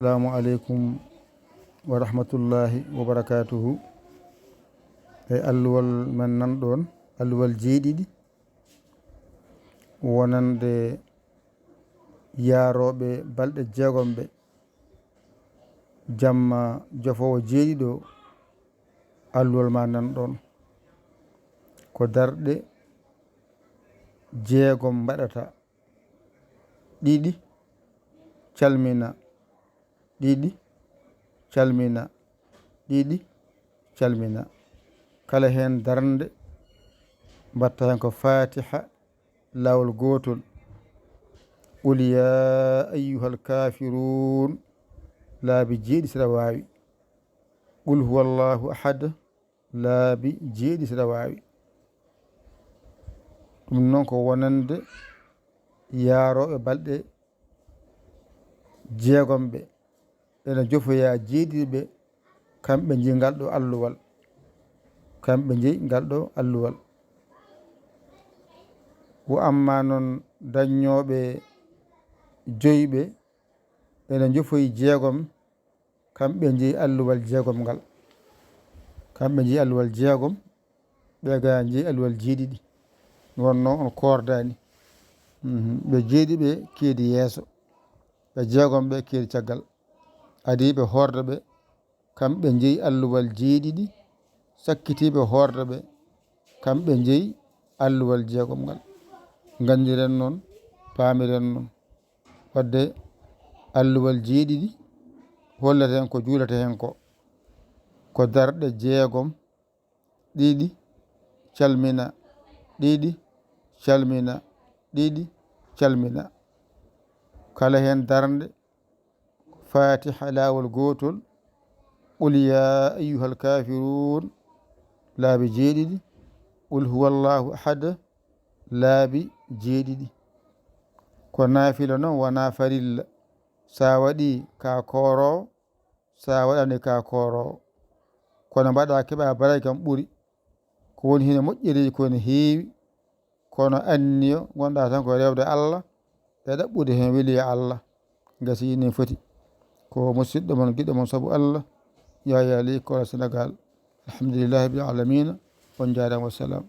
Assalamu alaikum wa rahmatullahi wa barakatuhu. Alluwal men nan ɗon alluwal jeeɗiɗi wonande yaaroɓe balɗe jeegom ɓe jamma jofowo jeeɗiɗo alluwal ma nan ɗon ko darɗe jeegom mbaɗata ɗiɗi calmina ɗiɗi calmina ɗiɗi calmina kala hen darnde mbatta hen ko fatiha lawol gotol qul ya ayyuhal kafirun laabi jeeɗi saɗa wawi qul huwa allahu ahad laabi jeeɗi saɗa wawi ɗum noon ko wonande yaaroɓe balɗe jeegom ɓe ene jofoya jeeɗiɓe kamɓe jeeyi ngal ɗo alluwal kamɓe jeeyi ngal ɗo alluwal wo amma noon daññoɓe joyɓe ene jofoyi jeegom kamɓe jeeyi alluwal jeegom ngal kamɓe jeeyi alluwal jeegom ɓe ga jeeyi alluwal jeeɗiɗi wonno on kordani ɓe jeeɗiɓe keedi yeeso ɓe jeegom ɓe keedi caggal adiɓe horde ɓe kamɓe jeeyi alluwal jeeɗiɗi sakkitiɓe horde ɓe kamɓe jeeyi alluwal jeegom ngal gandiren noon paamiren noon wadde alluwal jeeɗiɗi hollata hen ko juulata hen ko darɗe jeegom ɗiɗi calmina ɗiɗi calmina ɗiɗi calmina kala hen darnde fatiha lawol gotol qul ya ayyuhal kafirun laabi jeeɗiɗi qul huwa allahu ahad laabi jeeɗiɗi ko naafila noon wona farilla sa waɗi ka korowo sa waɗani ka korowo kono mbaɗa keeɓa baray kam ɓuuri ko woni hene moƴƴiri kone heewi kono anniyo gonɗa tan ko rewde Allah e ɗaɓɓude hen weliya Allah gasi ni foti ko musidɗo mon giɗo mon saabu Allah Yaya Ly Kora Sénégal alhamdulillahi bil alamina on jarama wassalam.